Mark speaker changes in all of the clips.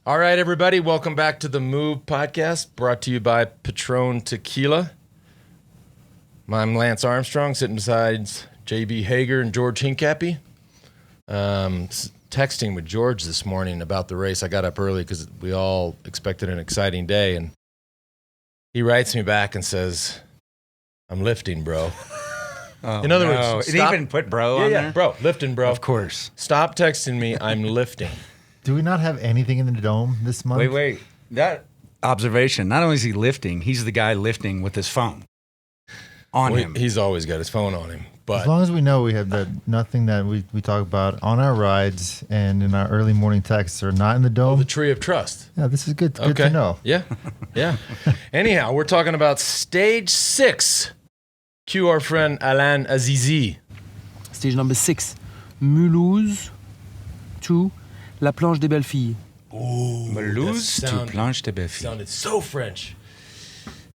Speaker 1: All right, everybody, welcome back to the Move podcast, brought to you by Patron Tequila. I'm Lance Armstrong, sitting beside J.B. Hager and George Hincapie. Texting with George this morning about the race. I got up early because we all expected an exciting day, and he writes me back and says, "I'm lifting, bro." In other words,
Speaker 2: it even put bro on there?
Speaker 1: Bro, lifting, bro.
Speaker 2: Of course.
Speaker 1: Stop texting me, I'm lifting.
Speaker 3: Do we not have anything in the dome this month?
Speaker 2: Wait. That observation, not only is he lifting, he's the guy lifting with his phone on him.
Speaker 1: He's always got his phone on him. But
Speaker 3: as long as we know we have nothing that we talk about on our rides and in our early morning texts are not in the dome.
Speaker 1: The tree of trust.
Speaker 3: Yeah, this is good to know.
Speaker 1: Yeah. Anyhow, we're talking about stage 6. Cue our friend Alain Azizi.
Speaker 4: Stage number 6, Mulhouse to La Planche des Belles Filles.
Speaker 2: Mulhouse to Planche des Belles Filles.
Speaker 1: Sounded so French.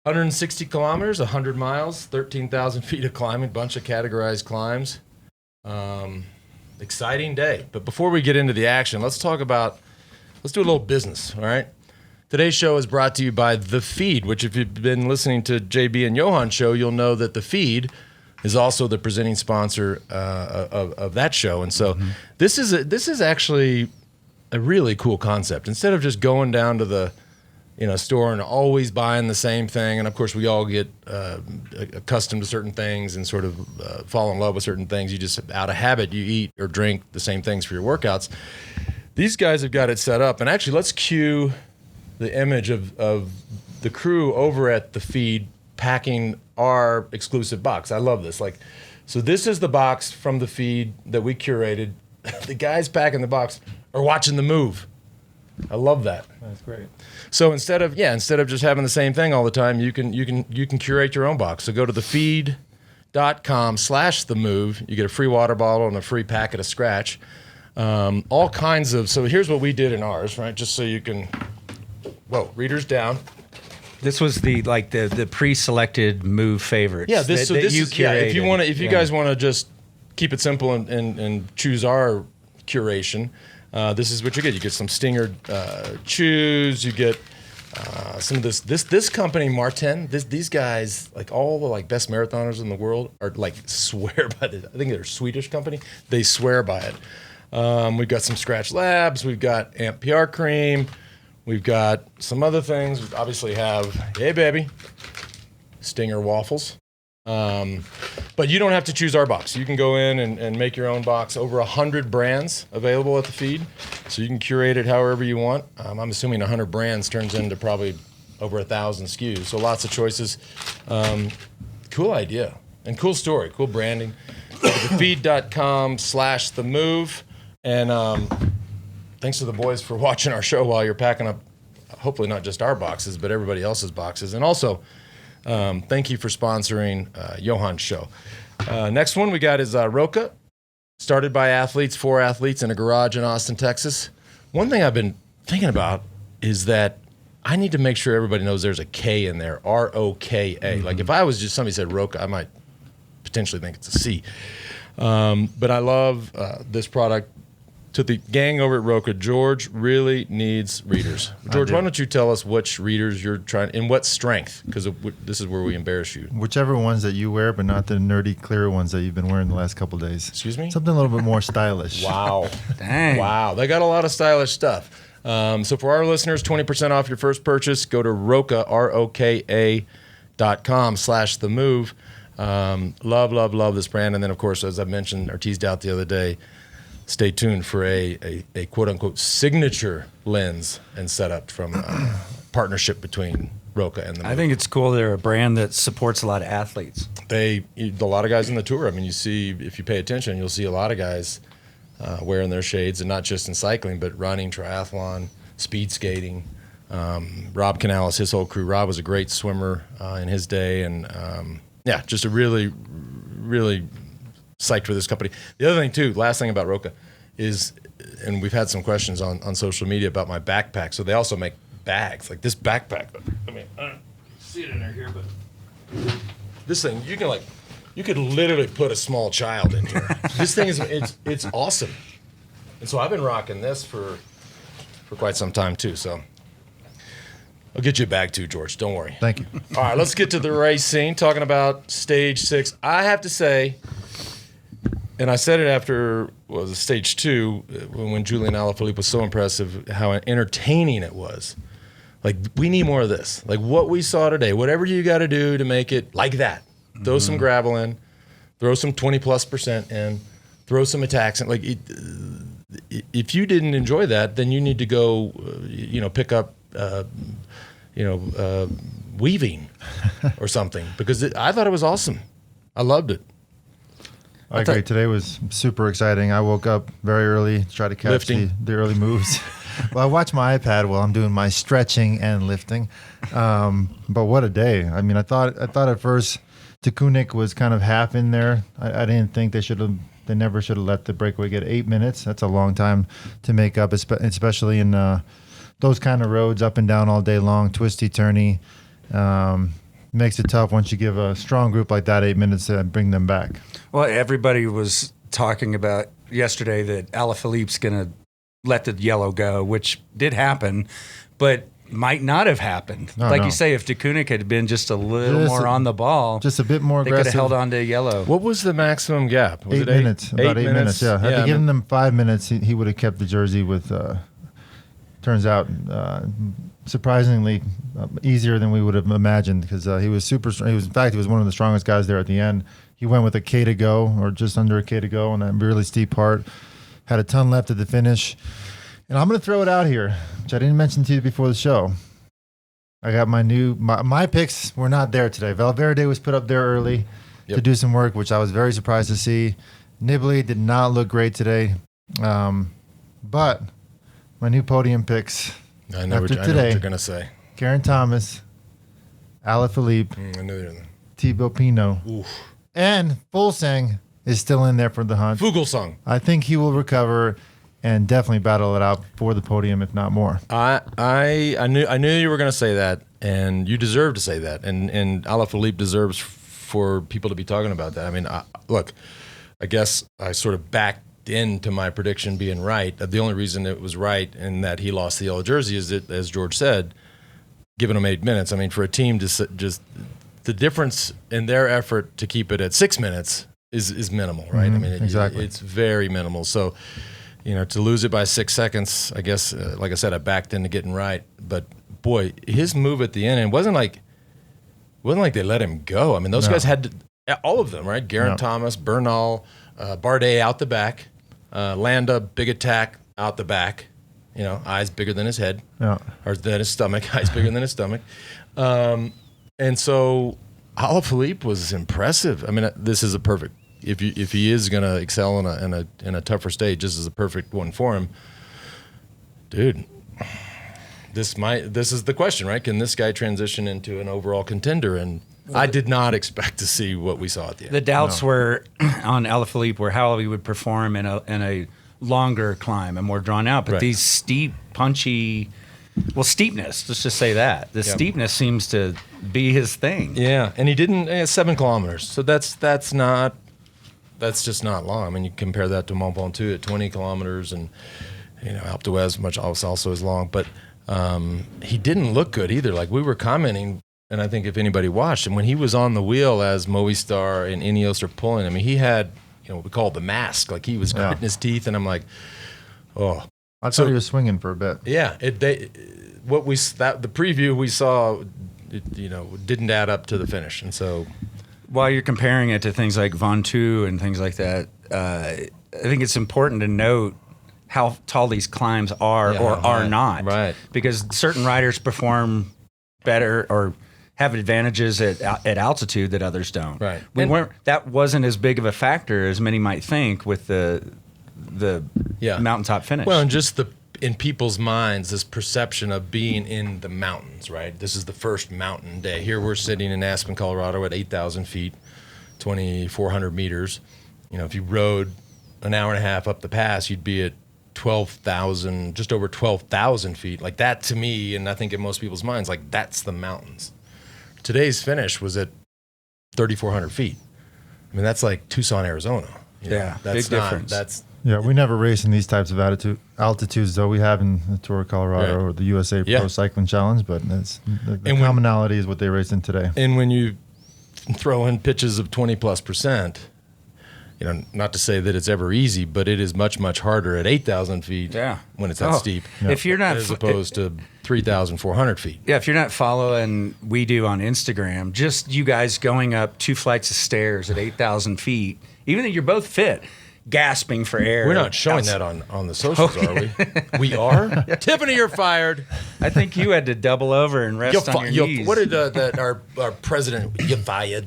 Speaker 1: 160 kilometers, 100 miles, 13,000 feet of climbing, bunch of categorized climbs. Exciting day. But before we get into the action, let's do a little business, all right? Today's show is brought to you by TheFeed, which if you've been listening to JB and Johan's show, you'll know that TheFeed is also the presenting sponsor of that show. And so this is actually a really cool concept. Instead of just going down to the store and always buying the same thing, and of course we all get accustomed to certain things and sort of fall in love with certain things. You just, out of habit, you eat or drink the same things for your workouts. These guys have got it set up. And actually, let's cue the image of the crew over at TheFeed packing our exclusive box. I love this. So this is the box from TheFeed that we curated. The guys packing the box are watching the move. I love that.
Speaker 3: That's great.
Speaker 1: So instead of just having the same thing all the time, you can curate your own box. So go to thefeed.com/themove. You get a free water bottle and a free packet of Scratch. All kinds of. So here's what we did in ours, right? Just so you can. Whoa, readers down.
Speaker 2: This was the pre-selected Move favorites.
Speaker 1: Yeah, this
Speaker 2: you
Speaker 1: is,
Speaker 2: curated.
Speaker 1: If you guys want to just keep it simple and choose our curation, this is what you get. You get some Stinger chews. You get some of this company, Martin. These guys, like all the best marathoners in the world, are swear by this. I think they're a Swedish company. They swear by it. We've got some Scratch Labs. We've got Amp PR Cream. We've got some other things. We obviously have, hey baby, Stinger waffles. But you don't have to choose our box. You can go in and make your own box. Over 100 brands available at TheFeed, so you can curate it however you want. I'm assuming 100 brands turns into probably over 1,000 SKUs, so lots of choices. Cool idea and cool story, cool branding. TheFeed.com/themove, and thanks to the boys for watching our show while you're packing up, hopefully not just our boxes, but everybody else's boxes. And also, thank you for sponsoring Johan's show. Next one we got is Roca, started by athletes, for athletes, in a garage in Austin, Texas. One thing I've been thinking about is that I need to make sure everybody knows there's a K in there, ROKA. Like if I was just, somebody said Roca, I might potentially think it's a C. But I love this product. To the gang over at Roca, George really needs readers. George, why don't you tell us which readers you're trying, in what strength? Because this is where we embarrass you.
Speaker 3: Whichever ones that you wear, but not the nerdy, clear ones that you've been wearing the last couple of days.
Speaker 1: Excuse me?
Speaker 3: Something a little bit more stylish.
Speaker 1: Wow.
Speaker 2: Dang.
Speaker 1: Wow. They got a lot of stylish stuff. So for our listeners, 20% off your first purchase. Go to Roca, ROKA.com/themove. Love this brand. And then, of course, as I mentioned or teased out the other day, stay tuned for a quote-unquote signature lens and setup from a partnership between Roca and the Move.
Speaker 2: I think it's cool they're a brand that supports a lot of athletes.
Speaker 1: A lot of guys in the tour. I mean, you see, if you pay attention, you'll see a lot of guys wearing their shades, and not just in cycling, but running, triathlon, speed skating. Rob Canales, his whole crew. Rob was a great swimmer in his day, and just a really, really psyched for this company. The other thing too, last thing about Roca is, and we've had some questions on social media about my backpack. So they also make bags, like this backpack. I mean, I don't see it in here, but this thing, you could literally put a small child in here. This thing it's awesome. And so I've been rocking this for for quite some time too. So I'll get you a bag too, George. Don't worry.
Speaker 3: Thank you.
Speaker 1: All right, let's get to the race scene. Talking about stage 6. I have to say, and I said it after stage 2 when Julian Alaphilippe was so impressive, how entertaining it was. Like, we need more of this. Like what we saw today. Whatever you got to do to make it like that. Throw some gravel in. Throw some 20+% in. Throw some attacks in. Like, if you didn't enjoy that, then you need to go, pick up. Weaving or something, because I thought it was awesome. I loved it.
Speaker 3: I agree. Today was super exciting. I woke up very early to try to catch the early moves. Well, I watch my iPad while I'm doing my stretching and lifting. But what a day. I mean, I thought at first Tekunik was kind of half in there. I didn't think they never should have let the breakaway get 8 minutes. That's a long time to make up, especially in those kind of roads up and down all day long, twisty, turny. Makes it tough once you give a strong group like that 8 minutes to bring them back.
Speaker 2: Well, everybody was talking about yesterday that Alaphilippe's going to let the yellow go, which did happen, but might not have happened. You say, if Tekunik had been just a little more on the ball,
Speaker 3: just a bit more
Speaker 2: they
Speaker 3: aggressive,
Speaker 2: could have held on to yellow.
Speaker 1: What was the maximum gap? Was
Speaker 3: 8 minutes. About 8 minutes. Yeah. Had to give them 5 minutes, he would have kept the jersey with. Turns out, surprisingly easier than we would have imagined, because he was super. He was one of the strongest guys there at the end. He went with a K to go, or just under a K to go on that really steep part. Had a ton left at the finish, and I'm going to throw it out here, which I didn't mention to you before the show. I got my picks were not there today. Valverde was put up there early to do some work, which I was very surprised to see. Nibali did not look great today, but. My new podium picks.
Speaker 1: I know what you're going to say.
Speaker 3: Geraint Thomas, Alaphilippe, Thibaut Pinot, and Fulsang is still in there for the hunt.
Speaker 1: Fuglsang.
Speaker 3: I think he will recover and definitely battle it out for the podium, if not more.
Speaker 1: I knew you were going to say that, and you deserve to say that, and Alaphilippe deserves for people to be talking about that. I mean, look, I guess I sort of backed into my prediction being right. The only reason it was right and that he lost the yellow jersey is that, as George said, giving him 8 minutes. I mean, for a team to just the difference in their effort to keep it at 6 minutes is minimal, right? I mean,
Speaker 3: exactly.
Speaker 1: It's very minimal. So, to lose it by 6 seconds, I guess, like I said, I backed into getting right. But boy, his move at the end, and it wasn't like they let him go. I mean, those guys had to, all of them, right? Geraint Thomas, Bernal, Bardet out the back. Landa, big attack out the back, eyes bigger than his head, or than his stomach, eyes bigger than his stomach. And so Alaphilippe was impressive. I mean, this is a perfect, if he is going to excel in a tougher stage, this is a perfect one for him. Dude, this is the question, right? Can this guy transition into an overall contender? And I did not expect to see what we saw at the end.
Speaker 2: The doubts were on Alaphilippe were how he would perform in a longer climb and more drawn out. But these steep, punchy, steepness, let's just say that. The steepness seems to be his thing.
Speaker 1: Yeah, and he didn't, 7 kilometers. So that's just not long. I mean, you compare that to Mont Ventoux at 20 kilometers, and, Alpe d'Huez much also is long. But he didn't look good either. Like, we were commenting. And I think if anybody watched him, when he was on the wheel as Movistar and Ineos are pulling, I mean, he had, what we call the mask. Like, he was gritting his teeth, and I'm like, oh.
Speaker 3: I thought he was swinging for a bit.
Speaker 1: Yeah. The preview we saw, didn't add up to the finish. And so.
Speaker 2: While you're comparing it to things like Ventoux and things like that, I think it's important to note how tall these climbs are are not.
Speaker 1: Right.
Speaker 2: Because certain riders perform better or have advantages at altitude that others don't.
Speaker 1: Right.
Speaker 2: That wasn't as big of a factor as many might think with the mountaintop finish.
Speaker 1: Well, and just in people's minds, this perception of being in the mountains, right? This is the first mountain day. Here we're sitting in Aspen, Colorado at 8,000 feet, 2,400 meters. If you rode an hour and a half up the pass, you'd be at 12,000, just over 12,000 feet. Like, that to me, and I think in most people's minds, like, that's the mountains. Today's finish was at 3,400 feet. I mean, that's like Tucson, Arizona.
Speaker 2: That's
Speaker 1: big difference.
Speaker 3: Yeah, we never race in these types of altitudes, though. We have in the Tour of Colorado or the USA Pro Cycling Challenge, but the commonality is what they race in today.
Speaker 1: And when you throw in pitches of 20+%, not to say that it's ever easy, but it is much, much harder at 8,000 feet when it's that steep.
Speaker 2: Yeah. If you're not
Speaker 1: as opposed to 3,400 feet.
Speaker 2: Yeah, if you're not following we do on Instagram, just you guys going up 2 flights of stairs at 8,000 feet, even though you're both fit, gasping for air.
Speaker 1: We're not showing that on the socials, are we? We are? Tiffany, you're fired.
Speaker 2: I think you had to double over and rest on your knees.
Speaker 1: What did our president, you're fired?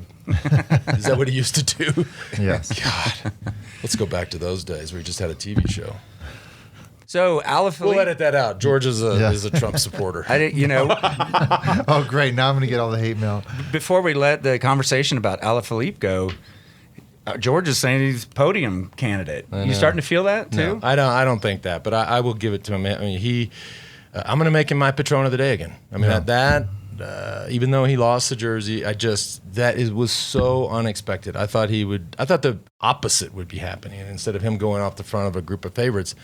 Speaker 1: Is that what he used to do?
Speaker 3: Yes.
Speaker 1: God. Let's go back to those days where he just had a TV show.
Speaker 2: So, Alaphilippe.
Speaker 1: We'll edit that out. George is a Trump supporter.
Speaker 2: I didn't,
Speaker 3: Oh, great. Now I'm going to get all the hate mail.
Speaker 2: Before we let the conversation about Alaphilippe go, George is saying he's podium candidate. You starting to feel that too?
Speaker 1: No, I don't think that, but I will give it to him. I mean, I'm going to make him my Patron of the day again. I mean, even though he lost the jersey, was so unexpected. I thought the opposite would be happening. And instead of him going off the front of a group of favorites,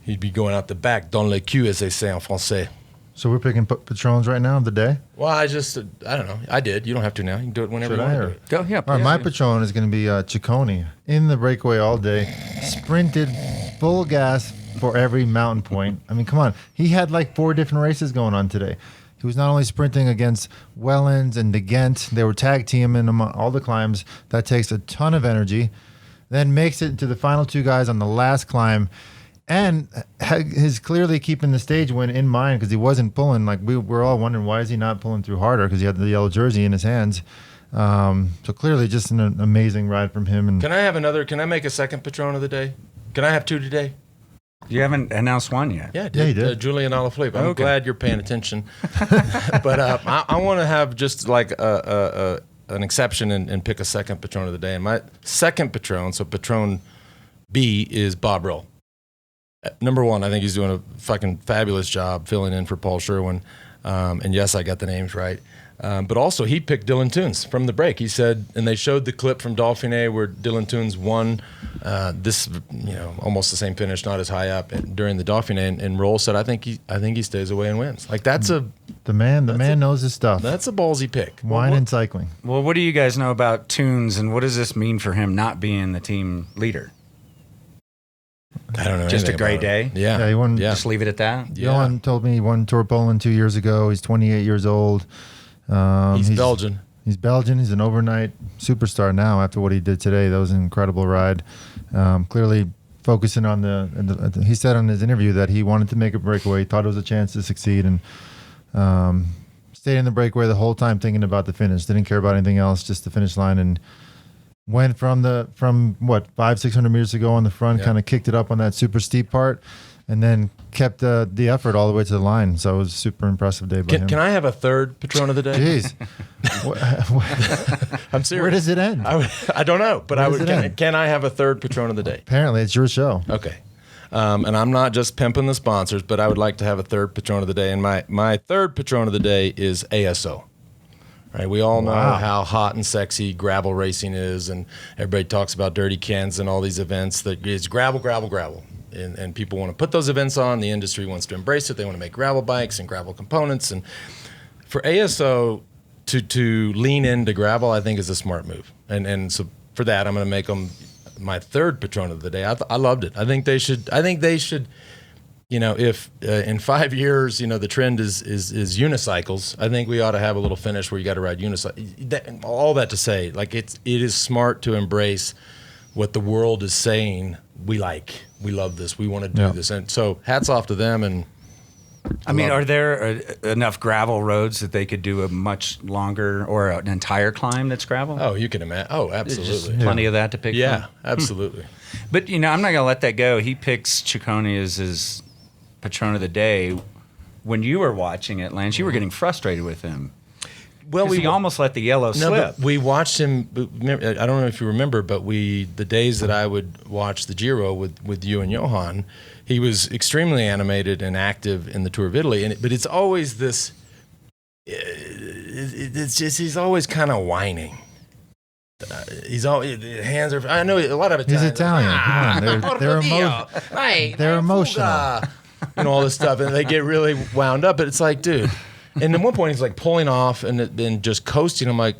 Speaker 1: he'd be going out the back, dans le cul, as they say en français.
Speaker 3: So we're picking Patrons right now of the day?
Speaker 1: Well, I don't know. I did. You don't have to now. You can do it whenever you want to do it.
Speaker 2: Go, yeah.
Speaker 3: All right, my Patron is going to be Ciccone. In the breakaway all day, sprinted full gas for every mountain point. I mean, come on. He had like 4 different races going on today. He was not only sprinting against Wellens and De Gent. They were tag teaming him on all the climbs. That takes a ton of energy. Then makes it to the final 2 guys on the last climb. And is clearly keeping the stage win in mind because he wasn't pulling. Like we're all wondering, why is he not pulling through harder? Because he had the yellow jersey in his hands. So clearly just an amazing ride from him. And
Speaker 1: can I make a second Patron of the day? Can I have 2 today?
Speaker 2: You haven't announced one yet.
Speaker 1: Yeah, I did.
Speaker 3: Yeah, you did.
Speaker 1: Julian Alaphilippe. I'm glad you're paying attention. But I want to have just like an exception and pick a second Patron of the day. And my second Patron, so Patron B, is Bob Roll. Number 1, I think he's doing a fucking fabulous job filling in for Paul Sherwin. And yes, I got the names right. But also, he picked Dylan Toones from the break. He said, and they showed the clip from Dauphiné where Dylan Toones won almost the same finish, not as high up during the Dauphiné. And Roll said, I think he stays away and wins. Like the
Speaker 3: man knows his stuff.
Speaker 1: That's a ballsy pick.
Speaker 3: Wine and cycling.
Speaker 2: Well, what do you guys know about Toones, and what does this mean for him not being the team leader?
Speaker 1: I don't know.
Speaker 2: Just a great day.
Speaker 1: Yeah.
Speaker 3: He won.
Speaker 2: Just leave it at that.
Speaker 3: Johan told me he won Tour Poland 2 years ago. He's 28 years old.
Speaker 1: He's Belgian.
Speaker 3: He's Belgian. He's an overnight superstar now after what he did today. That was an incredible ride. Clearly focusing on he said on his interview that he wanted to make a breakaway. He thought it was a chance to succeed and stayed in the breakaway the whole time thinking about the finish. Didn't care about anything else, just the finish line, and went from 500-600 meters to go on the front, kind of kicked it up on that super steep part, and then kept the effort all the way to the line. So it was a super impressive day by him.
Speaker 1: Can I have a third Patron of the day?
Speaker 3: Jeez.
Speaker 1: I'm serious.
Speaker 3: Where does it end?
Speaker 1: I don't know, but can I have a third Patron of the day?
Speaker 3: Apparently, it's your show.
Speaker 1: Okay. And I'm not just pimping the sponsors, but I would like to have a third Patron of the day. And my third Patron of the day is ASO. Right, we all know how hot and sexy gravel racing is, and everybody talks about Dirty Kens and all these events that it's gravel. And people want to put those events on. The industry wants to embrace it. They want to make gravel bikes and gravel components. And for ASO to lean into gravel, I think is a smart move. And so for that, I'm going to make them my third Patron of the day. I loved it. I think they should. If in 5 years, the trend is unicycles, I think we ought to have a little finish where you got to ride unicycle. All that to say, like it is smart to embrace what the world is saying. We love this, we want to do this, and so hats off to them. And
Speaker 2: are there enough gravel roads that they could do a much longer or an entire climb that's gravel?
Speaker 1: Oh, you can imagine. Oh, absolutely.
Speaker 2: Just plenty of that to pick from.
Speaker 1: Yeah, absolutely.
Speaker 2: But I'm not going to let that go. He picks Ciccone as his Patron of the day. When you were watching it, Lance, you were getting frustrated with him. Well, he almost let the yellow slip.
Speaker 1: But we watched him. I don't know if you remember, but the days that I would watch the Giro with you and Johan, he was extremely animated and active in the Tour of Italy. But it's always this. It's just he's always kind of whining. He's all hands are. I know a lot of
Speaker 3: He's
Speaker 1: Italians.
Speaker 3: Italian. Come on, they're emotional.
Speaker 1: All this stuff, and they get really wound up. But it's like, dude. And at one point, he's like pulling off and then just coasting. I'm like,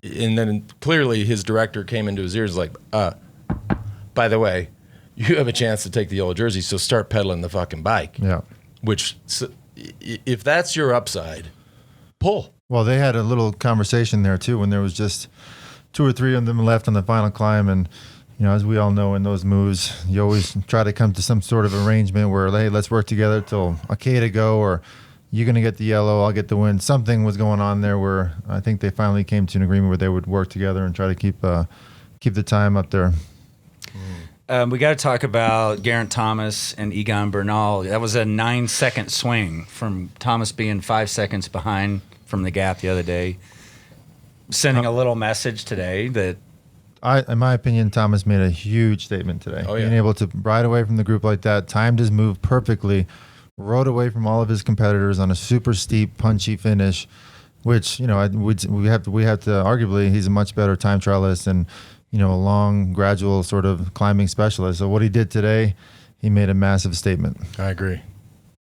Speaker 1: and then clearly his director came into his ears like, by the way, you have a chance to take the yellow jersey, so start pedaling the fucking bike.
Speaker 3: Yeah.
Speaker 1: Which, if that's your upside, pull.
Speaker 3: Well, they had a little conversation there too when there was just 2 or 3 of them left on the final climb, and as we all know, in those moves, you always try to come to some sort of arrangement where, hey, let's work together till a K to go, or you're going to get the yellow, I'll get the win. Something was going on there where I think they finally came to an agreement where they would work together and try to keep the time up there.
Speaker 2: We got to talk about Geraint Thomas and Egan Bernal. That was a 9-second swing from Thomas being 5 seconds behind from the gap the other day. Sending a little message today that...
Speaker 3: in my opinion, Thomas made a huge statement today.
Speaker 1: Oh, yeah.
Speaker 3: Being able to ride away from the group like that, timed his move perfectly, rode away from all of his competitors on a super steep, punchy finish, which, we have to arguably, he's a much better time trialist and, a long, gradual sort of climbing specialist. So what he did today, he made a massive statement.
Speaker 1: I agree.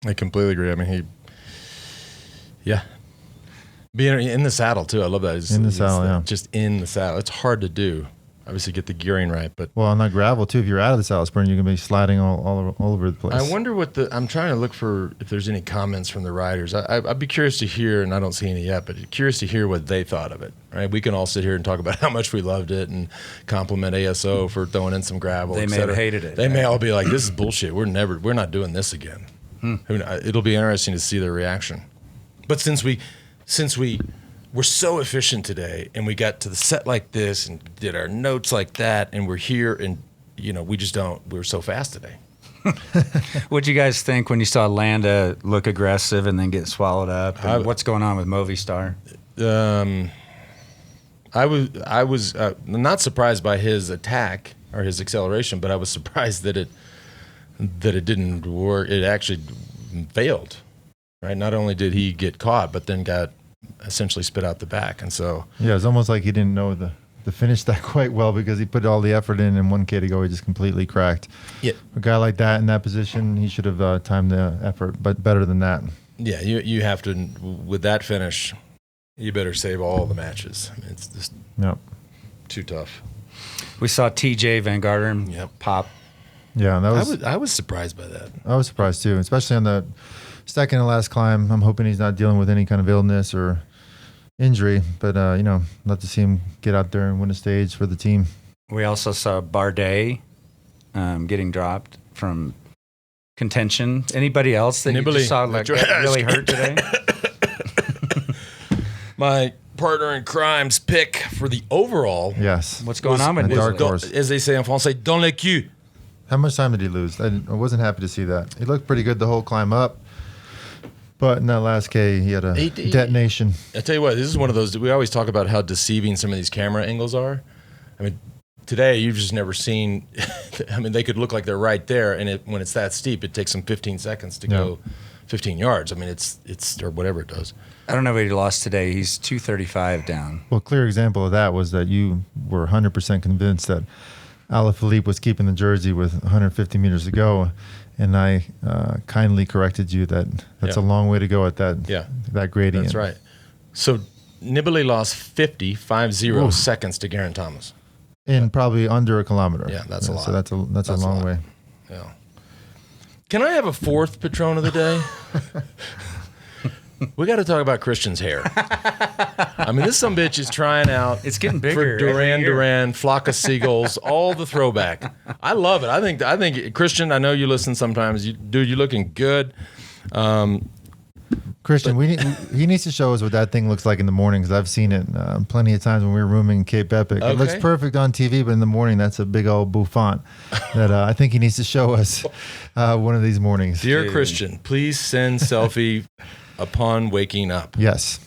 Speaker 1: I completely agree. I mean, being in the saddle too. I love that.
Speaker 3: In the saddle, yeah.
Speaker 1: Just in the saddle. It's hard to do. Obviously, get the gearing right, but
Speaker 3: on that gravel too. If you're out of the saddle sprint, you're gonna be sliding all over the place.
Speaker 1: I wonder I'm trying to look for if there's any comments from the riders. I'd be curious to hear, and I don't see any yet, but curious to hear what they thought of it. Right? We can all sit here and talk about how much we loved it and compliment ASO for throwing in some gravel.
Speaker 2: They may have hated it.
Speaker 1: They may all be like, "This is bullshit. We're not doing this again." It'll be interesting to see their reaction. But since we were so efficient today, and we got to the set like this and did our notes like that, and we're here, and we're so fast today.
Speaker 2: What'd you guys think when you saw Landa look aggressive and then get swallowed up? And what's going on with Movistar?
Speaker 1: I was not surprised by his attack or his acceleration, but I was surprised that it didn't work. It actually failed. Right? Not only did he get caught, but then got essentially spit out the back. And so
Speaker 3: it's almost like he didn't know the finish that quite well, because he put all the effort in, and 1K to go, he just completely cracked.
Speaker 1: Yeah.
Speaker 3: A guy like that in that position, he should have timed the effort, but better than that.
Speaker 1: Yeah, you have to, with that finish, you better save all the matches. It's just too tough.
Speaker 2: We saw TJ Van Garderen pop.
Speaker 3: Yeah,
Speaker 1: I was surprised by that.
Speaker 3: I was surprised too, especially on the second to last climb. I'm hoping he's not dealing with any kind of illness or injury, but love to see him get out there and win a stage for the team.
Speaker 2: We also saw Bardet getting dropped from contention. Anybody else that you just saw get really hurt today?
Speaker 1: My partner in crime's pick for the overall.
Speaker 3: Yes.
Speaker 2: What's going on with
Speaker 3: dark horse?
Speaker 1: As they say in Francais, dans le cul.
Speaker 3: How much time did he lose? I wasn't happy to see that. He looked pretty good the whole climb up, but in that last K, he had a detonation.
Speaker 1: I tell you what, this is one of those, we always talk about how deceiving some of these camera angles are. I mean, today you've just never seen, they could look like they're right there, and when it's that steep, it takes them 15 seconds to go 15 yards. I mean, it's or whatever it does.
Speaker 2: I don't know what he lost today. He's 235 down.
Speaker 3: Well, a clear example of that was that you were 100% convinced that Alaphilippe was keeping the jersey with 150 meters to go, and I kindly corrected you that that's a long way to go at that gradient.
Speaker 1: That's right. So Nibali lost 50 seconds to Geraint Thomas.
Speaker 3: In probably under a kilometer.
Speaker 1: Yeah, that's a lot.
Speaker 3: So that's a long way.
Speaker 1: Yeah. Can I have a fourth Patron of the day? We got to talk about Christian's hair. I mean, this sumbitch is trying out.
Speaker 2: It's getting bigger.
Speaker 1: For Duran, Flock of Seagulls, all the throwback. I love it. I think Christian, I know you listen sometimes. You're looking good.
Speaker 3: Christian, he needs to show us what that thing looks like in the morning, because I've seen it plenty of times when we were rooming in Cape Epic.
Speaker 1: Okay.
Speaker 3: It looks perfect on TV, but in the morning, that's a big old bouffant that I think he needs to show us one of these mornings.
Speaker 1: Dear Christian, please send selfie upon waking up.
Speaker 3: Yes.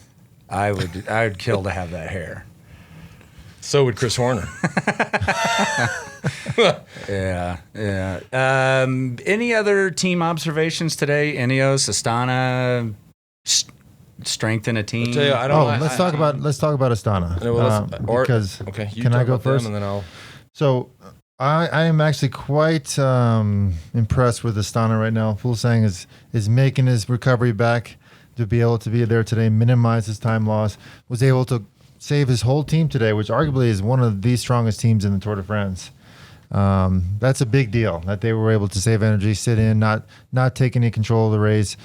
Speaker 2: I would kill to have that hair.
Speaker 1: So would Chris Horner.
Speaker 2: Yeah. Any other team observations today? Ineos, Astana, strengthen a team?
Speaker 1: I'll tell you, I don't.
Speaker 3: Let's talk about Astana. Because
Speaker 1: okay, you
Speaker 3: can I
Speaker 1: talk
Speaker 3: go
Speaker 1: about them
Speaker 3: first?
Speaker 1: and then I'll.
Speaker 3: So I am actually quite impressed with Astana right now. Fulsang is making his recovery back to be able to be there today, minimize his time loss, was able to save his whole team today, which arguably is one of the strongest teams in the Tour de France. That's a big deal that they were able to save energy, sit in, not take any control of the race.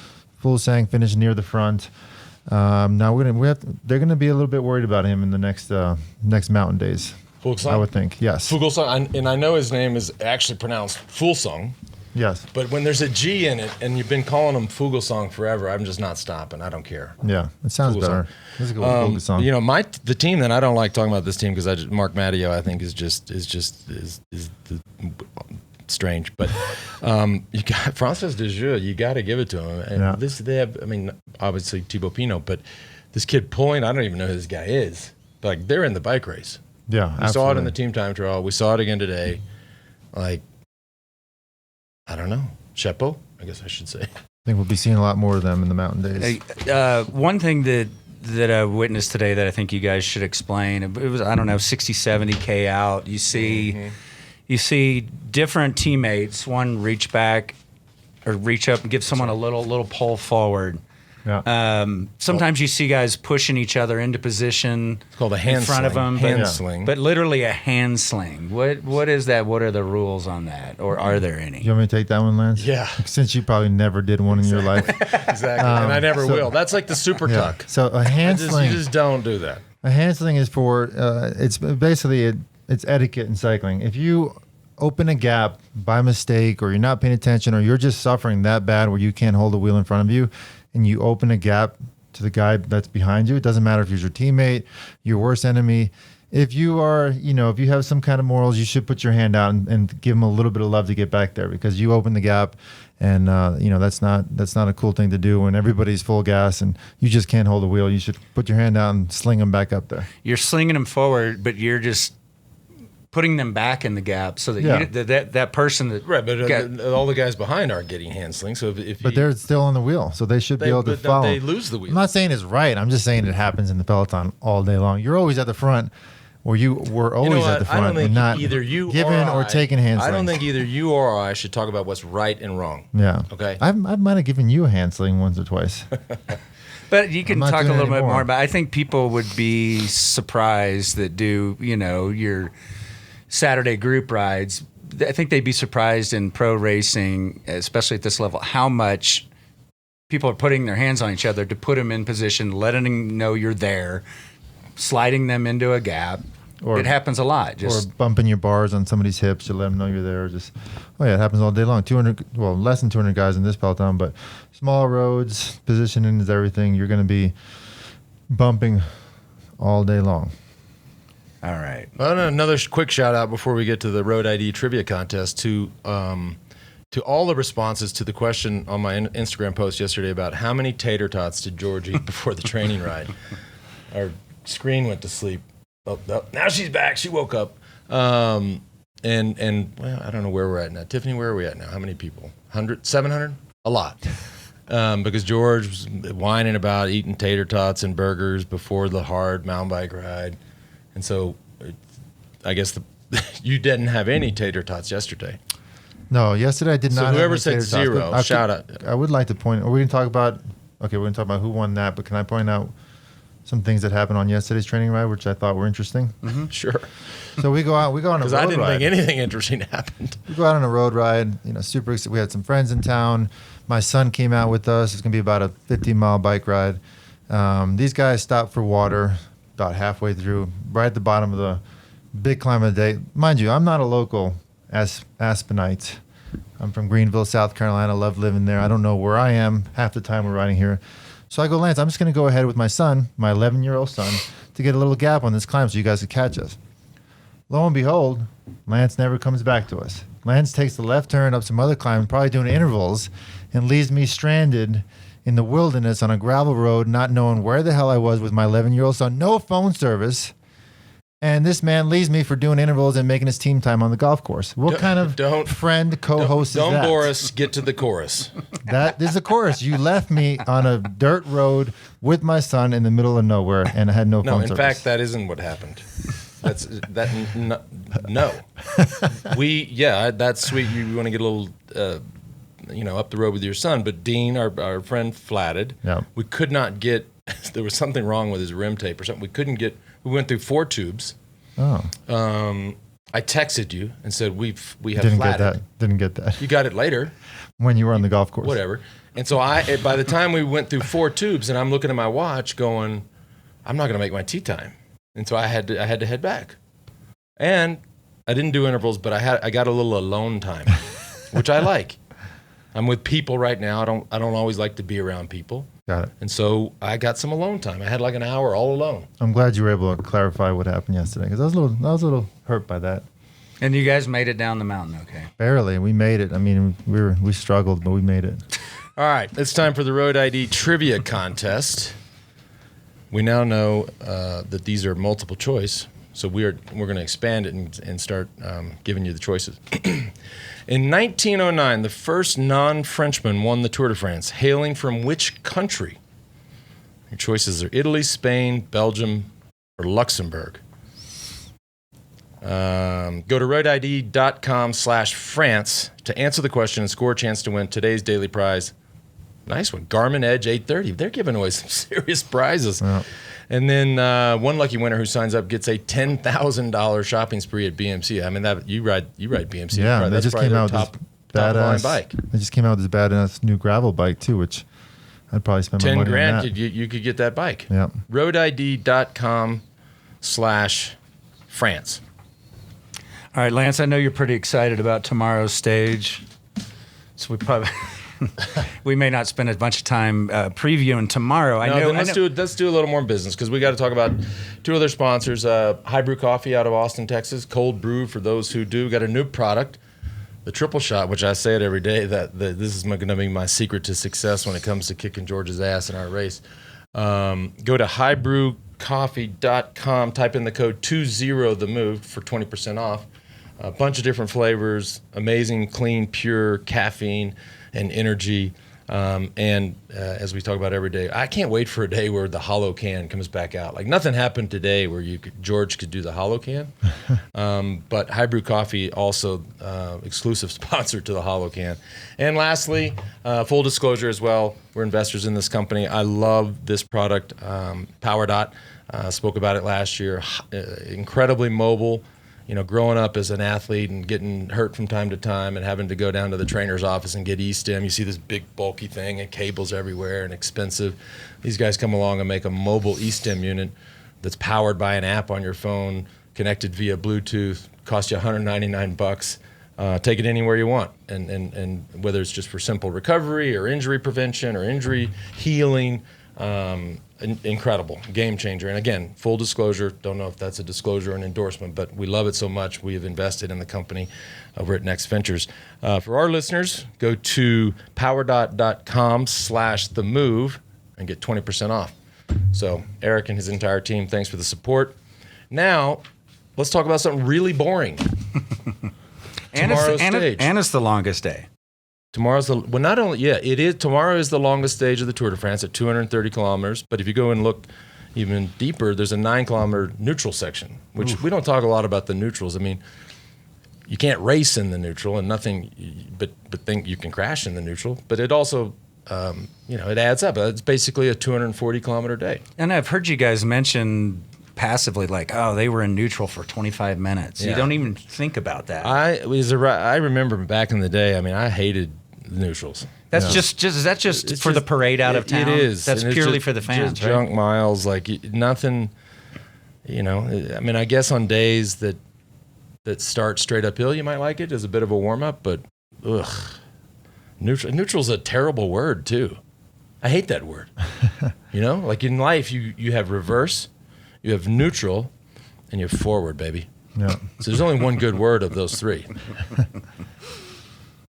Speaker 3: Fulsang finished near the front. Now they're gonna be a little bit worried about him in the next mountain days.
Speaker 1: Fulsang?
Speaker 3: I would think, yes.
Speaker 1: Fuglsang, and I know his name is actually pronounced Fulsang.
Speaker 3: Yes.
Speaker 1: But when there's a G in it, and you've been calling him Fuglsang forever, I'm just not stopping. I don't care.
Speaker 3: Yeah, it sounds better. Let's go with Fuglsang.
Speaker 1: You know, the team that I don't like talking about this team because Mark Matteo I think is strange. But you got Francis de Jure, you got to give it to him. And they have, I mean, obviously Thibaut Pinot, but this kid Point, I don't even know who this guy is. But like they're in the bike race.
Speaker 3: Yeah,
Speaker 1: we saw it in the team time trial. We saw it again today. Like, I don't know. Chapeau, I guess I should say.
Speaker 3: I think we'll be seeing a lot more of them in the mountain days.
Speaker 2: One thing that I witnessed today that I think you guys should explain, it was, I don't know, 60, 70K out. You see different teammates, one reach back or reach up and give someone a little pull forward.
Speaker 3: Yeah.
Speaker 2: Sometimes you see guys pushing each other into position.
Speaker 1: It's called a hand
Speaker 2: in front of them,
Speaker 1: sling.
Speaker 2: but literally a hand sling. What is that? What are the rules on that, or are there any?
Speaker 3: You want me to take that one, Lance?
Speaker 1: Yeah.
Speaker 3: Since you probably never did one in your life.
Speaker 1: Exactly, and I never will. That's like the super tuck.
Speaker 3: So a hand sling.
Speaker 1: You just don't do that.
Speaker 3: A hand sling is for it's basically it's etiquette in cycling. If you open a gap by mistake, or you're not paying attention, or you're just suffering that bad where you can't hold the wheel in front of you, and you open a gap to the guy that's behind you, it doesn't matter if he's your teammate, your worst enemy. If you are, if you have some kind of morals, you should put your hand out and give him a little bit of love to get back there, because you open the gap, and that's not a cool thing to do when everybody's full gas and you just can't hold the wheel. You should put your hand out and sling him back up there.
Speaker 2: You're slinging him forward, but you're just putting them back in the gap so that that person that
Speaker 1: but all the guys behind aren't getting hand slings. So
Speaker 3: but they're still on the wheel, so they should be able to follow.
Speaker 1: They lose the wheel.
Speaker 3: I'm not saying it's right. I'm just saying it happens in the Peloton all day long. You're always at the front, or you were always at the front, and not
Speaker 1: either you
Speaker 3: given or taking hand slings.
Speaker 1: I don't think either you or I should talk about what's right and wrong.
Speaker 3: Yeah.
Speaker 1: Okay.
Speaker 3: I might have given you a hand sling once or twice.
Speaker 2: But you can talk a little bit more about. I think people would be surprised that do your Saturday group rides. I think they'd be surprised in pro racing, especially at this level, how much people are putting their hands on each other to put them in position, letting them know you're there, sliding them into a gap. It happens a lot.
Speaker 3: Or bumping your bars on somebody's hips to let them know you're there. It happens all day long. 200, well, less than 200 guys in this Peloton, but small roads, positioning is everything. You're going to be bumping all day long.
Speaker 2: All right.
Speaker 1: Another quick shout out before we get to the RoadID trivia contest to all the responses to the question on my Instagram post yesterday about how many tater tots did George eat before the training ride. Our screen went to sleep. Oh, now she's back. She woke up. And well, I don't know where we're at now. Tiffany, where are we at now? How many people? 100? 700? A lot. Because George was whining about eating tater tots and burgers before the hard mountain bike ride. And so I guess you didn't have any tater tots yesterday.
Speaker 3: No, yesterday I did not.
Speaker 1: So whoever
Speaker 3: have
Speaker 1: said zero, shout out.
Speaker 3: I would like to point. We're going to talk about. Okay, we're going to talk about who won that. But can I point out some things that happened on yesterday's training ride, which I thought were interesting?
Speaker 1: Mm-hmm. Sure.
Speaker 3: So we go out on a road ride.
Speaker 1: Because I didn't think anything interesting happened.
Speaker 3: We go out on a road ride. Super excited. We had some friends in town. My son came out with us. It's going to be about a 50-mile bike ride. These guys stopped for water about halfway through, right at the bottom of the big climb of the day. Mind you, I'm not a local Aspenite. I'm from Greenville, South Carolina. Love living there. I don't know where I am half the time we're riding here. So I go, Lance, I'm just going to go ahead with my son, my 11-year-old son, to get a little gap on this climb so you guys could catch us. Lo and behold, Lance never comes back to us. Lance takes the left turn up some other climb, probably doing intervals, and leaves me stranded in the wilderness on a gravel road, not knowing where the hell I was with my 11-year-old son. No phone service. And this man leaves me for doing intervals and making his team time on the golf course. What kind of friend co-host is that?
Speaker 1: Don't bore us. Get to the chorus.
Speaker 3: That is the chorus. You left me on a dirt road with my son in the middle of nowhere, and I had no phone service.
Speaker 1: No, in fact, that isn't what happened. No. That's sweet. You want to get a little, up the road with your son. But Dean, our friend, flatted.
Speaker 3: Yeah.
Speaker 1: We could not get. There was something wrong with his rim tape or something. We couldn't get. We went through 4 tubes.
Speaker 3: Oh.
Speaker 1: I texted you and said we have
Speaker 3: Didn't
Speaker 1: flatted.
Speaker 3: Didn't get that.
Speaker 1: You got it later.
Speaker 3: When you were on the golf course.
Speaker 1: Whatever. And so by the time we went through 4 tubes, and I'm looking at my watch, going, I'm not going to make my tee time. And so I had to head back. And I didn't do intervals, but I got a little alone time, which I like. I'm with people right now. I don't always like to be around people.
Speaker 3: Got it.
Speaker 1: And so I got some alone time. I had like an hour all alone.
Speaker 3: I'm glad you were able to clarify what happened yesterday, because I was a little hurt by that.
Speaker 2: And you guys made it down the mountain, okay?
Speaker 3: Barely. We made it. I mean, we struggled, but we made it.
Speaker 1: All right, it's time for the RoadID trivia contest. We now know that these are multiple choice, so we're going to expand it and start giving you the choices. In 1909, the first non-Frenchman won the Tour de France, hailing from which country? Your choices are Italy, Spain, Belgium, or Luxembourg. Go to roadid.com/France to answer the question and score a chance to win today's daily prize. Nice one. Garmin Edge 830. They're giving away some serious prizes. Yeah. And then one lucky winner who signs up gets a $10,000 shopping spree at BMC. I mean, that you ride BMC.
Speaker 3: Yeah, they just came out with this badass
Speaker 1: bike.
Speaker 3: They just came out with this badass new gravel bike too, which I'd probably spend my money on that.
Speaker 1: $10,000, you could get that bike.
Speaker 3: Yeah.
Speaker 1: roadid.com/France.
Speaker 2: All right, Lance, I know you're pretty excited about tomorrow's stage. So we may not spend a bunch of time previewing tomorrow.
Speaker 1: Let's do a little more business, because we got to talk about 2 other sponsors. High Brew Coffee out of Austin, Texas. Cold brew for those who do. Got a new product, the Triple Shot, which I say it every day, that this is going to be my secret to success when it comes to kicking George's ass in our race. Go to highbrewcoffee.com, type in the code 20THEMOVE for 20% off. A bunch of different flavors, amazing, clean, pure caffeine and energy. As we talk about every day, I can't wait for a day where the hollow can comes back out. Like, nothing happened today where George could do the hollow can. But High Brew Coffee also exclusive sponsor to the hollow can. And lastly, full disclosure as well, we're investors in this company. I love this product, PowerDot. Spoke about it last year. Incredibly mobile. Growing up as an athlete and getting hurt from time to time and having to go down to the trainer's office and get e-stim, you see this big bulky thing and cables everywhere and expensive. These guys come along and make a mobile e-stim unit that's powered by an app on your phone, connected via Bluetooth, costs you $199. Take it anywhere you want, and whether it's just for simple recovery or injury prevention or injury healing. Incredible, game changer. And again, full disclosure, don't know if that's a disclosure or an endorsement, but we love it so much we have invested in the company over at Next Ventures. For our listeners, go to powerdot.com/themove and get 20% off. So Eric and his entire team, thanks for the support. Now, let's talk about something really boring. Tomorrow's stage.
Speaker 2: And it's the longest day.
Speaker 1: Tomorrow is the longest stage of the Tour de France at 230 kilometers. But if you go and look even deeper, there's a 9-kilometer neutral section, which we don't talk a lot about the neutrals. I mean, you can't race in the neutral and nothing, but think you can crash in the neutral. But it also, it adds up. It's basically a 240 kilometer day.
Speaker 2: And I've heard you guys mention passively, like, they were in neutral for 25 minutes. Yeah. You don't even think about that.
Speaker 1: I remember back in the day. I mean, I hated the neutrals.
Speaker 2: That's is that just for the parade out of town?
Speaker 1: It is.
Speaker 2: That's purely for the fans,
Speaker 1: just junk miles, like nothing. I mean, I guess on days that start straight uphill, you might like it as a bit of a warm up, but neutral's a terrible word too. I hate that word. Like in life, you have reverse, you have neutral, and you have forward, baby.
Speaker 3: Yeah.
Speaker 1: So there's only one good word of those 3.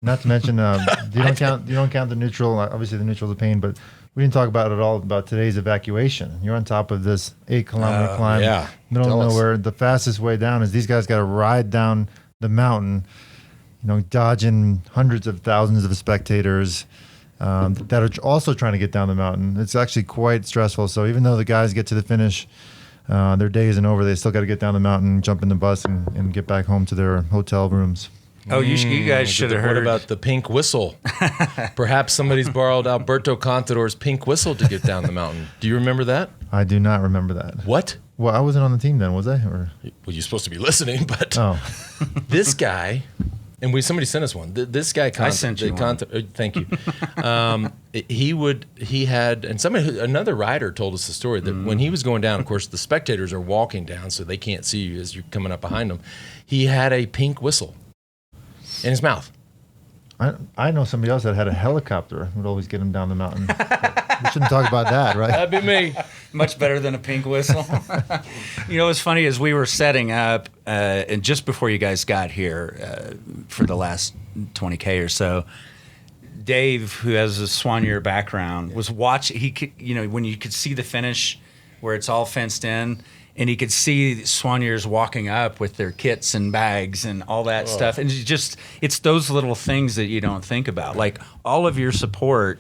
Speaker 3: Not to mention, you don't count the neutral. Obviously, the neutral's a pain, but we didn't talk about it at all about today's evacuation. You're on top of this 8-kilometer climb, middle of nowhere. The fastest way down is these guys got to ride down the mountain, dodging hundreds of thousands of spectators that are also trying to get down the mountain. It's actually quite stressful. So even though the guys get to the finish, their day isn't over. They still got to get down the mountain, jump in the bus, and get back home to their hotel rooms.
Speaker 2: Oh, you guys should have heard.
Speaker 1: What about the pink whistle? Perhaps somebody's borrowed Alberto Contador's pink whistle to get down the mountain. Do you remember that?
Speaker 3: I do not remember that.
Speaker 1: What?
Speaker 3: Well, I wasn't on the team then, was I?
Speaker 1: Well, you're supposed to be listeing, but
Speaker 3: oh.
Speaker 1: This guy, and somebody sent us one. This guy,
Speaker 2: I sent you one.
Speaker 1: Thank you. Another rider told us the story that when he was going down, of course, the spectators are walking down, so they can't see you as you're coming up behind them. He had a pink whistle in his mouth.
Speaker 3: I know somebody else that had a helicopter would always get him down the mountain. We shouldn't talk about that, right?
Speaker 1: That'd be me.
Speaker 2: Much better than a pink whistle. What's funny is we were setting up, and just before you guys got here for the last 20K or so, Dave, who has a soigneur background, was watching. He could, when you could see the finish where it's all fenced in, and he could see soigneurs walking up with their kits and bags and all that stuff. And it's those little things that you don't think about. Like all of your support,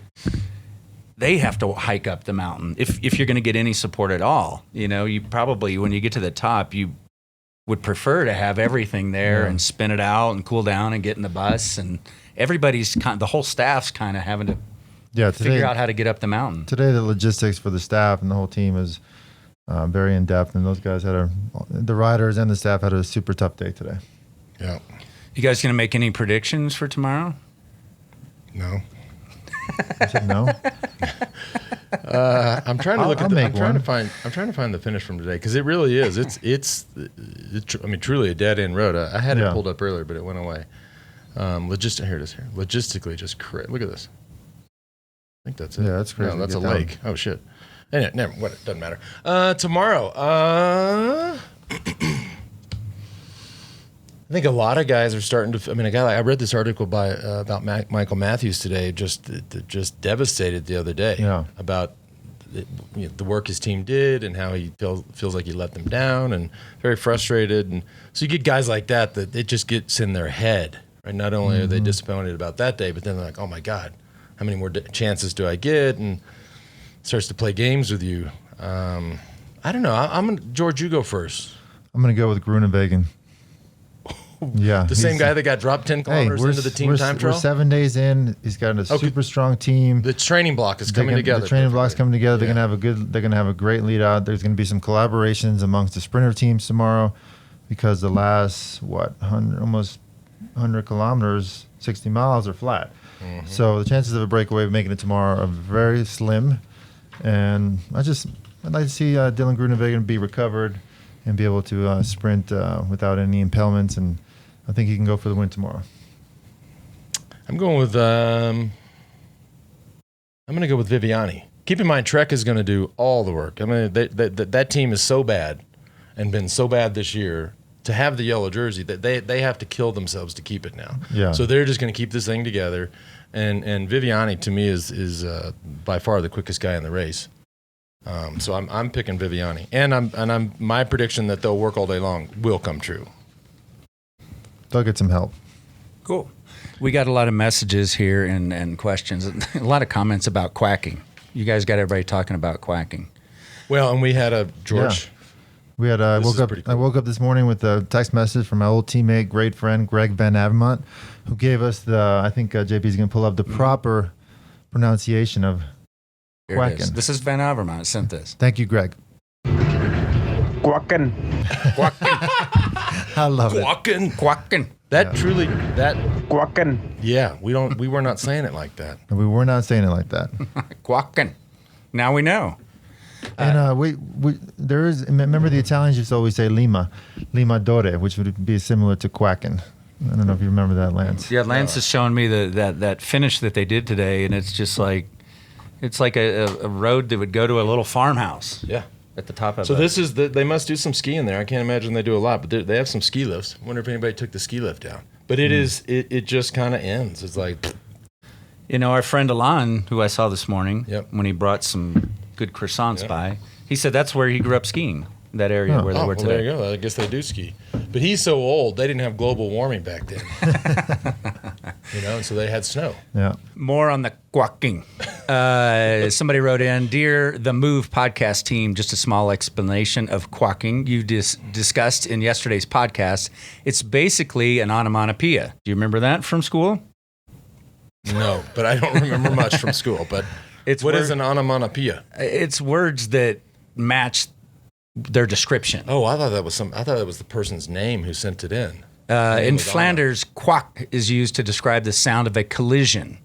Speaker 2: they have to hike up the mountain if you're going to get any support at all. You probably, when you get to the top, you would prefer to have everything there and spin it out and cool down and get in the bus. And everybody's the whole staff's kind of having to figure out how to get up the mountain.
Speaker 3: Today, the logistics for the staff and the whole team is very in depth, and those guys the riders and the staff had a super tough day today.
Speaker 1: Yeah.
Speaker 2: You guys going to make any predictions for tomorrow?
Speaker 1: No.
Speaker 3: I said no.
Speaker 1: I'm trying to look at. I'm trying to find the finish from today because it really is. It's truly a dead end road. I had it pulled up earlier, but it went away. Here it is. Here, logistically, just look at this. I think that's it.
Speaker 3: Yeah, that's crazy.
Speaker 1: No, that's a lake. Oh shit. Anyway, it doesn't matter. Tomorrow, I think a lot of guys are starting to. I read this article about Michael Matthews today, just devastated the other day about the work his team did and how he feels like he let them down and very frustrated. And so you get guys like that it just gets in their head. Right? Not only are they disappointed about that day, but then they're like, oh my God, how many more chances do I get? And starts to play games with you. I don't know. George, you go first.
Speaker 3: I'm going to go with Groenewegen. Yeah.
Speaker 1: The same guy that got dropped 10 kilometers into the team time trial?
Speaker 3: We're 7 days in. He's got a super strong team.
Speaker 1: The training block is coming together.
Speaker 3: The training block's coming together. They're going to have a great lead out. There's going to be some collaborations amongst the sprinter teams tomorrow because the last, almost 100 kilometers, 60 miles are flat. Mm-hmm. So the chances of a breakaway making it tomorrow are very slim. And I'd like to see Dylan Groenewegen be recovered and be able to sprint without any impediments, and I think he can go for the win tomorrow.
Speaker 1: I'm going with Viviani. Keep in mind, Trek is going to do all the work. That team is so bad and been so bad this year. To have the yellow jersey, that they have to kill themselves to keep it now.
Speaker 3: Yeah.
Speaker 1: So they're just going to keep this thing together. And Viviani to me is by far the quickest guy in the race. So I'm picking Viviani, and I'm my prediction that they'll work all day long will come true.
Speaker 3: They'll get some help.
Speaker 2: Cool. We got a lot of messages here and questions, a lot of comments about quacking. You guys got everybody talking about quacking.
Speaker 1: Well, and we had a George.
Speaker 3: Yeah. We had I woke up this morning with a text message from my old teammate, great friend Greg Van Avermaet, who gave us I think JP's going to pull up the proper pronunciation of quacking.
Speaker 2: This is Van Avermaet sent this.
Speaker 3: Thank you, Greg.
Speaker 5: Quacking.
Speaker 3: I love
Speaker 2: Quacking.
Speaker 1: That truly
Speaker 5: Quacking.
Speaker 1: Yeah, we were not saying it like that.
Speaker 3: We were not saying it like that.
Speaker 2: Quacking. Now we know.
Speaker 3: And there is, remember the Italians used to always say lima d'ore, which would be similar to quacking. I don't know if you remember that, Lance.
Speaker 2: Yeah, Lance is showing me that finish that they did today, and it's just like, it's like a road that would go to a little farmhouse.
Speaker 1: Yeah.
Speaker 2: At the top of
Speaker 1: it. So they must do some skiing there. I can't imagine they do a lot, but they have some ski lifts. I wonder if anybody took the ski lift down. But it just kind of ends. It's like...
Speaker 2: You know, our friend Alon, who I saw this morning,
Speaker 1: Yep.
Speaker 2: when he brought some good croissants by, he said that's where he grew up skiing, that area where they were today.
Speaker 1: There you go. I guess they do ski. But he's so old, they didn't have global warming back then. And so they had snow.
Speaker 3: Yeah.
Speaker 2: More on the quacking. Somebody wrote in, Dear The Move podcast team, just a small explanation of quacking you discussed in yesterday's podcast. It's basically an onomatopoeia. Do you remember that from school?
Speaker 1: No, but I don't remember much from school. But what is an onomatopoeia?
Speaker 2: It's words that match their description.
Speaker 1: Oh, I thought that was the person's name who sent it in.
Speaker 2: In Flanders, quack is used to describe the sound of a collision,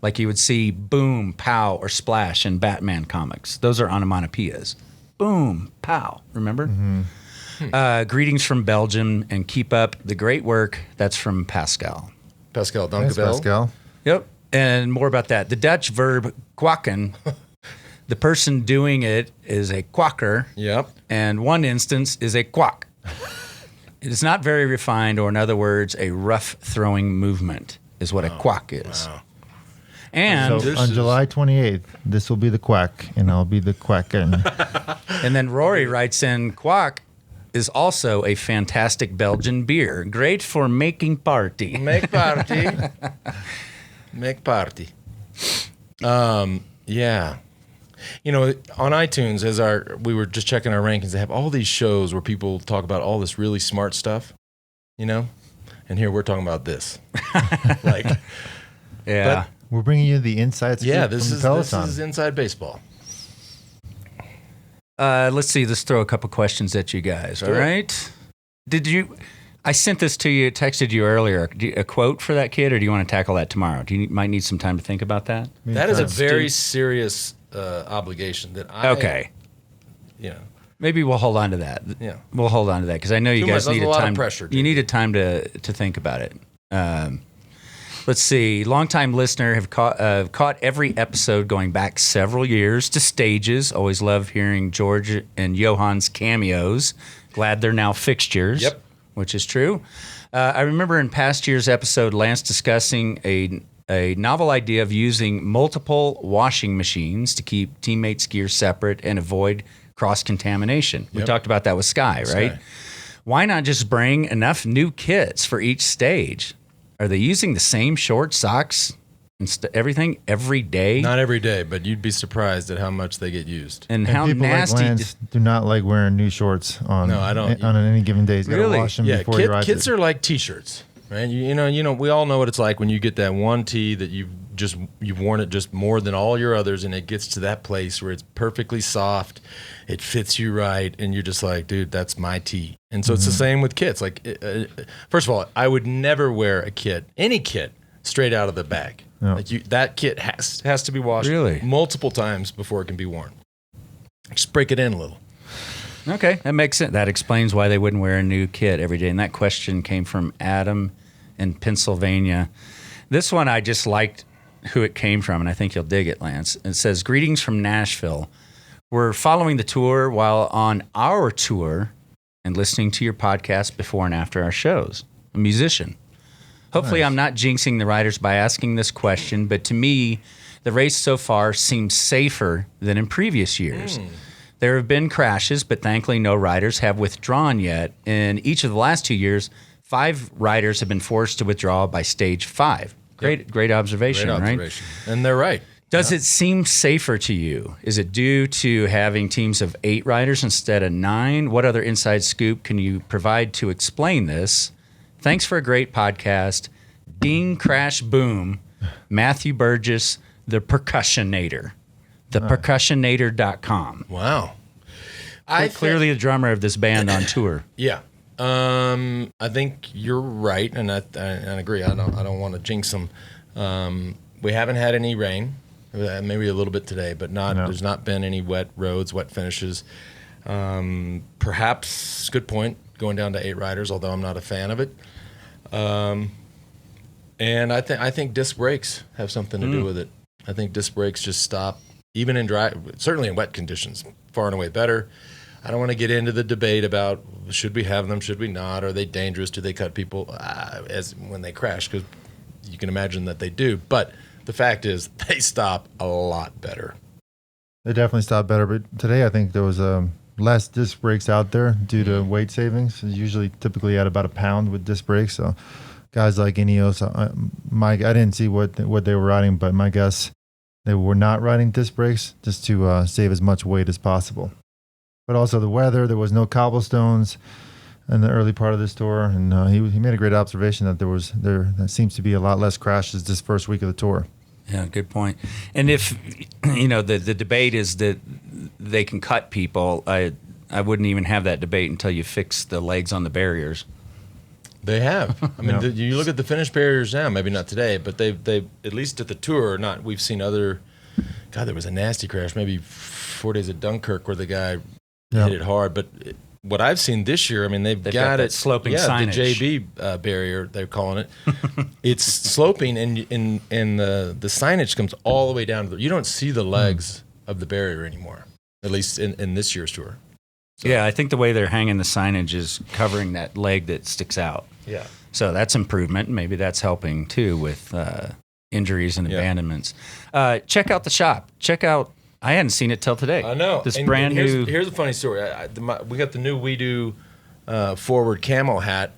Speaker 2: like you would see boom, pow, or splash in Batman comics. Those are onomatopoeias. Boom, pow. Remember? Mm-hmm. Greetings from Belgium, and keep up the great work. That's from Pascal.
Speaker 1: Pascal,
Speaker 3: Thanks,
Speaker 1: dankjewel.
Speaker 3: Pascal.
Speaker 2: Yep. And more about that. The Dutch verb quacken, the person doing it is a quacker.
Speaker 1: Yep.
Speaker 2: And one instance is a quack. It is not very refined, or in other words, a rough throwing movement is what a quack is.
Speaker 1: Wow.
Speaker 2: And
Speaker 3: So on July 28th, this will be the quack, and I'll be the quacking.
Speaker 2: and then Rory writes in, quack is also a fantastic Belgian beer, great for making party.
Speaker 1: Make party. Make party. Yeah. On iTunes, we were just checking our rankings, they have all these shows where people talk about all this really smart stuff, and here we're talking about this.
Speaker 2: Yeah.
Speaker 3: We're bringing you the insights from Peloton.
Speaker 1: This is inside baseball.
Speaker 2: Let's see. Let's throw a couple questions at you guys. All right. I sent this to you, texted you earlier. A quote for that kid, or do you want to tackle that tomorrow? Might need some time to think about that?
Speaker 1: That is a very serious obligation that I...
Speaker 2: Okay. Maybe we'll hold on to that.
Speaker 1: Yeah.
Speaker 2: We'll hold on to that because I know you guys needed
Speaker 1: a lot
Speaker 2: time.
Speaker 1: of pressure,
Speaker 2: you needed time to think about it. Let's see. Longtime listener, have caught every episode going back several years to stages. Always love hearing George and Johan's cameos. Glad they're now fixtures.
Speaker 1: Yep.
Speaker 2: Which is true. I remember in past year's episode, Lance discussing a novel idea of using multiple washing machines to keep teammates' gear separate and avoid cross-contamination. We talked about that with Sky, right? Why not just bring enough new kits for each stage? Are they using the same shorts, socks, and everything every day?
Speaker 1: Not every day, but you'd be surprised at how much they get used.
Speaker 2: And how
Speaker 3: people
Speaker 2: nasty.
Speaker 3: like Lance do not like wearing new shorts on any given day. He's got to wash them before he rides
Speaker 1: kits
Speaker 3: it.
Speaker 1: are like T-shirts, right? We all know what it's like when you get that one tee that you've worn it just more than all your others, and it gets to that place where it's perfectly soft, it fits you right, and you're just like, dude, that's my tee. And so it's the same with kits. Like, first of all, I would never wear any kit, straight out of the bag.
Speaker 3: No.
Speaker 1: That kit has to be washed multiple times before it can be worn. Just break it in a little.
Speaker 2: Okay, that makes sense. That explains why they wouldn't wear a new kit every day. And that question came from Adam in Pennsylvania. This one I just liked who it came from, and I think you'll dig it, Lance. It says, greetings from Nashville. We're following the tour while on our tour and listening to your podcast before and after our shows. A musician. Hopefully I'm not jinxing the riders by asking this question, but to me, the race so far seems safer than in previous years. There have been crashes, but thankfully no riders have withdrawn yet. In each of the last 2 years, 5 riders have been forced to withdraw by stage 5. Great observation, right?
Speaker 1: And they're right.
Speaker 2: Does it seem safer to you? Is it due to having teams of 8 riders instead of 9? What other inside scoop can you provide to explain this? Thanks for a great podcast. Ding, crash, boom. Matthew Burgess, the Percussionator. Percussionator.com.
Speaker 1: Wow.
Speaker 2: Clearly the drummer of this band on tour.
Speaker 1: Yeah. I think you're right, and I agree. I don't want to jinx them. We haven't had any rain, maybe a little bit today, but there's not been any wet roads, wet finishes. Perhaps, good point, going down to 8 riders, although I'm not a fan of it. And I think disc brakes have something to do with it. I think disc brakes just stop, even in dry, certainly in wet conditions, far and away better. I don't want to get into the debate about should we have them, should we not? Are they dangerous? Do they cut people when they crash? Because you can imagine that they do. But the fact is they stop a lot better.
Speaker 3: They definitely stopped better, but today I think there was less disc brakes out there due to weight savings. It's usually typically at about a pound with disc brakes. So guys like Ineos, I didn't see what they were riding, but my guess they were not riding disc brakes just to save as much weight as possible. But also the weather, there was no cobblestones in the early part of this tour, and he made a great observation that there seems to be a lot less crashes this first week of the tour.
Speaker 2: Yeah, good point. And if the debate is that they can cut people, I wouldn't even have that debate until you fix the legs on the barriers.
Speaker 1: They have. I mean, you look at the Finnish barriers now. Maybe not today, but they at least at the tour. Not we've seen other. God, there was a nasty crash. Maybe 4 days at Dunkirk where the guy hit it hard, but. What I've seen this year, I mean, they've got it
Speaker 2: sloping signage.
Speaker 1: The JB barrier, they're calling it. It's sloping, and the signage comes all the way down to you don't see the legs of the barrier anymore, at least in this year's tour. So.
Speaker 2: Yeah, I think the way they're hanging the signage is covering that leg that sticks out.
Speaker 1: Yeah.
Speaker 2: So that's improvement. Maybe that's helping too with injuries and abandonments. Check out the shop. I hadn't seen it till today.
Speaker 1: I know.
Speaker 2: This brand new.
Speaker 1: Here's a funny story. We got the new We Do forward camo hat,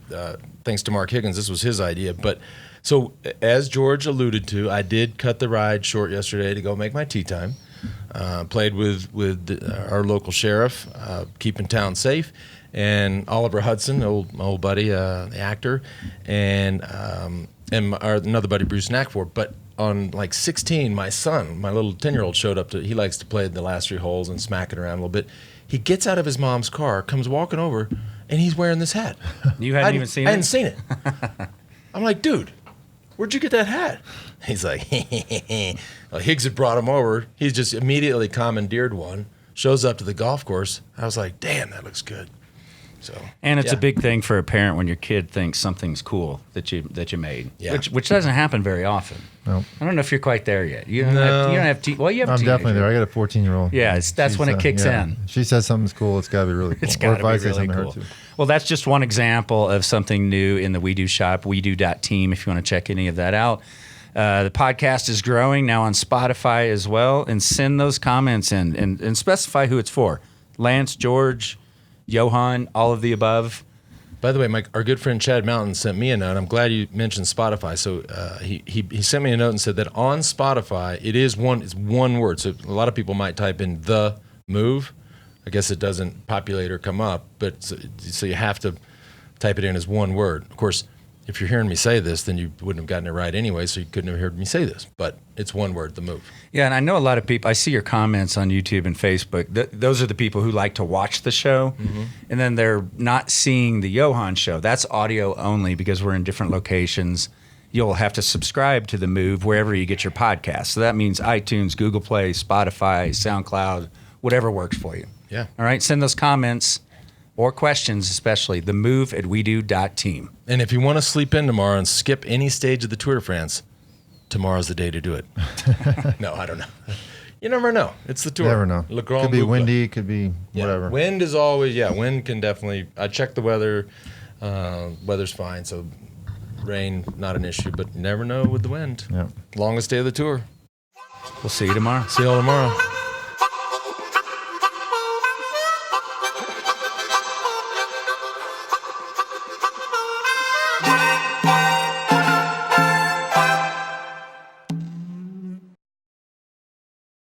Speaker 1: thanks to Mark Higgins. This was his idea. But so, as George alluded to, I did cut the ride short yesterday to go make my tea time. Played with our local sheriff, keeping town safe, and Oliver Hudson, my old buddy, the actor, and another buddy, Bruce Knackford. But on like 16, my son, my little 10-year-old, showed up he likes to play the last 3 holes and smack it around a little bit. He gets out of his mom's car, comes walking over, and he's wearing this hat.
Speaker 2: You hadn't even seen it?
Speaker 1: I hadn't seen it. I'm like, dude, where'd you get that hat? He's like, well, Higgs had brought him over. He's just immediately commandeered one, shows up to the golf course. I was like, damn, that looks good. So,
Speaker 2: and it's a big thing for a parent when your kid thinks something's cool that you made, which doesn't happen very often.
Speaker 3: Nope.
Speaker 2: I don't know if you're quite there yet. You don't have you have.
Speaker 3: I'm definitely there. I got a 14-year-old.
Speaker 2: Yeah, that's when it kicks in.
Speaker 3: She says something's cool. It's got to be really cool.
Speaker 2: It's got to be
Speaker 3: say
Speaker 2: really
Speaker 3: something
Speaker 2: cool.
Speaker 3: to her too.
Speaker 2: Well, that's just one example of something new in the We Do shop. WeDo.team. If you want to check any of that out. The podcast is growing now on Spotify as well, and send those comments in and specify who it's for. Lance, George, Johan, all of the above.
Speaker 1: By the way, our good friend Chad Mountain sent me a note. I'm glad you mentioned Spotify. So he sent me a note and said that on Spotify it's one word. So a lot of people might type in the move. I guess it doesn't populate or come up, but so you have to type it in as one word. Of course, if you're hearing me say this, then you wouldn't have gotten it right anyway, so you couldn't have heard me say this. But it's one word, the move.
Speaker 2: Yeah, and I know a lot of people, I see your comments on YouTube and Facebook. Those are the people who like to watch the show, and then they're not seeing the Johan show. That's audio only because we're in different locations. You'll have to subscribe to The Move wherever you get your podcast. So that means iTunes, Google Play, Spotify, SoundCloud, whatever works for you.
Speaker 1: Yeah.
Speaker 2: All right, send those comments or questions, especially the move at WeDo.team.
Speaker 1: And if you want to sleep in tomorrow and skip any stage of the Tour de France, tomorrow's the day to do it. No, I don't know. You never know. It's the Tour.
Speaker 3: You never know. Could be windy. Could be whatever.
Speaker 1: Wind is always, wind can definitely, I checked the weather. Weather's fine, so rain, not an issue, but you never know with the wind.
Speaker 3: Yeah.
Speaker 1: Longest day of the Tour.
Speaker 2: We'll see you tomorrow.
Speaker 1: See you all tomorrow.
Speaker 6: Bye.